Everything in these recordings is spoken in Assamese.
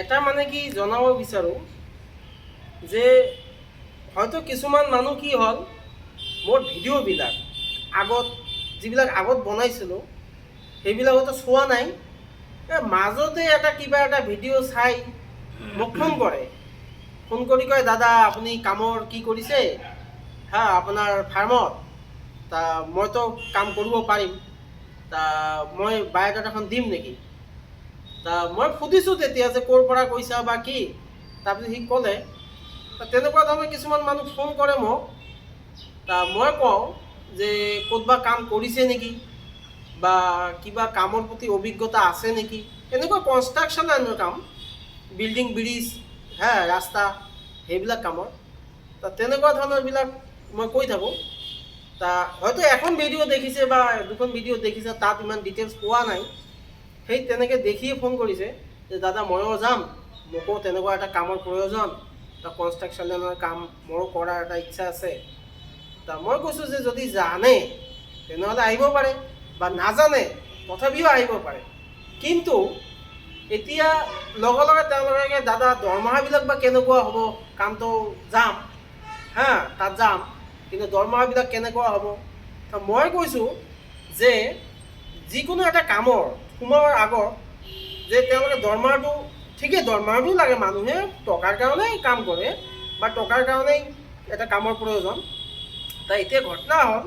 এটা মানে কি জনাব বিচাৰোঁ যে হয়তো কিছুমান মানুহ কি হ'ল মোৰ ভিডিঅ'বিলাক আগত যিবিলাক আগত বনাইছিলোঁ সেইবিলাক হয়তো চোৱা নাই, মাজতে এটা কিবা এটা ভিডিঅ' চাই মোক ফোন কৰে, ফোন কৰি কয় দাদা আপুনি কামৰ কি কৰিছে হা আপোনাৰ ফাৰ্মত, তা মইতো কাম কৰিব পাৰিম, তা মই বায়'ডাটাখন দিম নেকি? তা মই সুধিছোঁ তেতিয়া যে ক'ৰ পৰা কৈছা বা কি, তাৰপিছত সি ক'লে তেনেকুৱা ধৰণৰ কিছুমান মানুহ ফোন কৰে মোক, তা মই কওঁ যে ক'তবা কাম কৰিছে নেকি বা কিবা কামৰ প্ৰতি অভিজ্ঞতা আছে নেকি, এনেকুৱা কনষ্ট্ৰাকশ্যন লাইনৰ কাম, বিল্ডিং ব্ৰিজ ৰাস্তা সেইবিলাক কামৰ, তা তেনেকুৱা ধৰণৰবিলাক মই কৈ থাকোঁ। তা হয়তো এখন ভিডিঅ' দেখিছে বা দুখন ভিডিঅ' দেখিছে, তাত ইমান ডিটেইলছ পোৱা নাই, সেই তেনেকৈ দেখিয়ে ফোন কৰিছে যে দাদা ময়ো যাম, মোকো তেনেকুৱা এটা কামৰ প্ৰয়োজন, তা কনষ্ট্ৰাকশ্যন লাইনৰ কাম মোৰো কৰাৰ এটা ইচ্ছা আছে। তা মই কৈছোঁ যে যদি জানে তেনেহ'লে আহিব পাৰে বা নাজানে তথাপিও আহিব পাৰে, কিন্তু এতিয়া লগে লগে তেওঁলোকে দাদা দৰমহাবিলাক বা কেনেকুৱা হ'ব, কামটো যাম তাত যাম, কিন্তু দৰমহাবিলাক কেনেকুৱা হ'ব। মই কৈছোঁ যে যিকোনো এটা কামৰ সোমোৱাৰ আগত যে তেওঁলোকে দৰমহাটো ঠিকেই, দৰমহাটো লাগে, মানুহে টকাৰ কাৰণেই কাম কৰে বা টকাৰ কাৰণেই এটা কামৰ প্ৰয়োজন। তাই এতিয়া ঘটনা হ'ল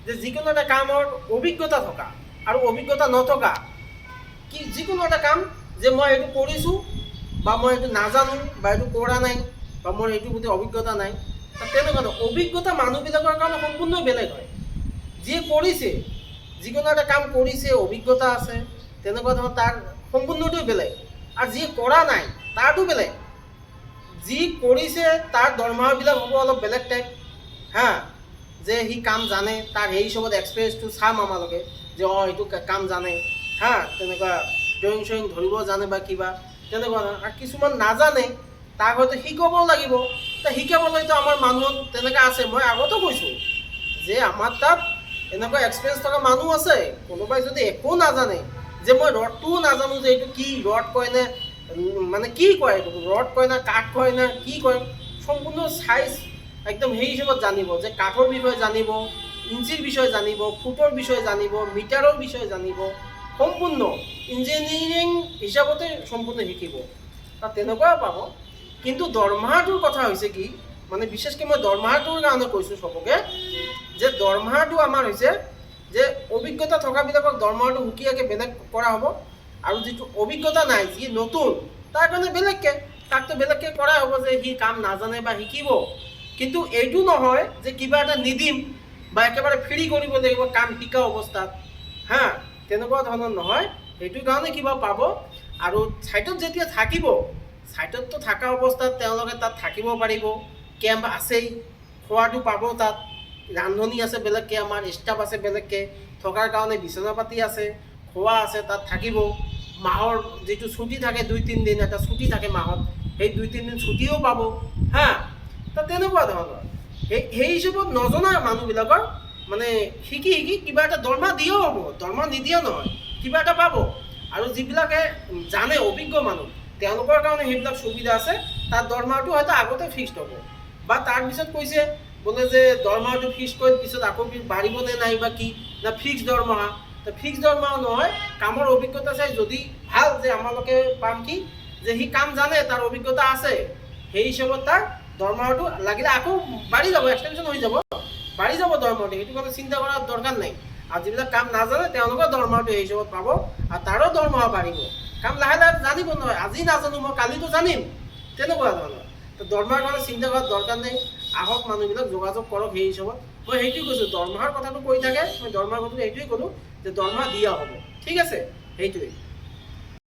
যে যিকোনো এটা কামৰ অভিজ্ঞতা থকা আৰু অভিজ্ঞতা নথকা, কি যিকোনো এটা কাম যে মই এইটো কৰিছোঁ বা মই এইটো নাজানো বা এইটো কৰা নাই বা মোৰ এইটোৰ প্ৰতি অভিজ্ঞতা নাই, তেনেকুৱা অভিজ্ঞতা মানুহবিলাকৰ কাৰণে সম্পূৰ্ণ বেলেগ হয়। যিয়ে কৰিছে, যিকোনো এটা কাম কৰিছে, অভিজ্ঞতা আছে, তেনেকুৱা ধৰণৰ তাৰ সম্পূৰ্ণটোৱে বেলেগ, আৰু যিয়ে কৰা নাই তাৰটো বেলেগ। যি কৰিছে তাৰ দৰমহাবিলাক হ'ব অলপ বেলেগ টাইপ, যে সি কাম জানে, তাৰ সেই হিচাপত এক্সপিৰিয়েঞ্চটো চাম আমালোকে যে এইটো কাম জানে, তেনেকুৱা ড্ৰয়িং চয়িং ধৰিব জানে বা কিবা তেনেকুৱা ধৰণৰ। আৰু কিছুমান নাজানে, তাক হয়তো শিকাবও লাগিব, তা শিকাবলৈতো আমাৰ মানুহ তেনেকৈ আছে। মই আগতো কৈছোঁ যে আমাৰ তাত এনেকুৱা এক্সপিৰিয়েঞ্চ থকা মানুহ আছে, কোনোবাই যদি একো নাজানে, যে মই ৰডটোও নাজানো যে এইটো কি ৰড কয় নে মানে কি কয়, এইটো ৰড কয় না কাঠ কয় না কি কয়, সম্পূৰ্ণ চাইজ একদম সেই হিচাপত জানিব, যে কাঠৰ বিষয়ে জানিব, ইঞ্চিৰ বিষয়ে জানিব, ফুটৰ বিষয়ে জানিব, মিটাৰৰ বিষয়ে জানিব, সম্পূৰ্ণ ইঞ্জিনিয়াৰিং হিচাপতে সম্পূৰ্ণ শিকিব, তাত তেনেকুৱাও পাব। কিন্তু দৰমহাটোৰ কথা হৈছে কি, মানে বিশেষকৈ মই দৰমহাটোৰ কাৰণে কৈছোঁ চবকে, যে দৰমহাটো আমাৰ হৈছে যে অভিজ্ঞতা থকাবিলাকক দৰমহাটো সুকীয়াকৈ বেলেগ কৰা হ'ব, আৰু যিটো অভিজ্ঞতা নাই, যি নতুন, তাৰ কাৰণে বেলেগকৈ তাকতো বেলেগকৈ কৰা হ'ব, যে সি কাম নাজানে বা শিকিব। কিন্তু এইটো নহয় যে কিবা এটা নিদিম বা একেবাৰে ফ্ৰী কৰিব লাগিব কাম শিকা অৱস্থাত, তেনেকুৱা ধৰণৰ নহয়। সেইটো কাৰণে কিবা পাব, আৰু ছাইটত যেতিয়া থাকিব, ছাইটততো থকা অৱস্থাত তেওঁলোকে তাত থাকিব পাৰিব, কেম্প আছেই, খোৱাটো পাব, তাত ৰান্ধনি আছে বেলেগকৈ, আমাৰ ষ্টাফ আছে বেলেগকৈ, থকাৰ কাৰণে বিচনা পাতি আছে, খোৱা আছে, তাত থাকিব। মাহৰ যিটো ছুটি থাকে 2-3 দিন এটা ছুটি থাকে মাহত, সেই 2-3 দিন ছুটিও পাব, তা তেনেকুৱা ধৰণৰ। সেই হিচাপত নজনা মানুহবিলাকৰ মানে শিকি শিকি কিবা এটা দৰমহা দিয়েও হ'ব, দৰমহা নিদিয়া নহয়, কিবা এটা পাব। আৰু যিবিলাকে জানে, অভিজ্ঞ মানুহ, তেওঁলোকৰ কাৰণে সেইবিলাক সুবিধা আছে, তাৰ দৰমহাটো হয়তো আগতে ফিক্সড হ'ব, বা তাৰপিছত কৈছে বোলে যে দৰমহাটো ফিক্স কৰি পিছত আকৌ বাঢ়িব নে নাই বা কি, না ফিক্স দৰমহা, তো ফিক্স দৰমহা নহয়, কামৰ অভিজ্ঞতা চাই যদি ভাল, যে আমালোকে পাম কি যে সি কাম জানে, তাৰ অভিজ্ঞতা আছে, সেই হিচাপত তাৰ দৰমহাটো লাগিলে আকৌ বাঢ়ি যাব, এক্সটেনশ্যন হৈ যাব, বাঢ়ি যাব দৰমহাটো, সেইটো কাৰণে চিন্তা কৰাৰ দৰকাৰ নাই। আৰু যিবিলাক কাম নাজানে তেওঁলোকৰ দৰমহাটো সেই হিচাপত পাব, আৰু তাৰো দৰমহা বাঢ়িব। কাম লাহে লাহে জানিব নহয়, আজি নাজানো মই কালিতো জানিম, তেনেকুৱা ধৰণৰ। তো দৰমহাৰ কাৰণে চিন্তা কৰাৰ দৰকাৰ নাই, আহক মানুহবিলাক যোগাযোগ কৰক সেই হিচাপত। মই সেইটোৱে কৈছোঁ, দৰমহাৰ কথাটো কৈ থাকে, মই দৰমহাৰ কথাটো এইটোৱে ক'লোঁ যে দৰমহা দিয়া হ'ব, ঠিক আছে, সেইটোৱে।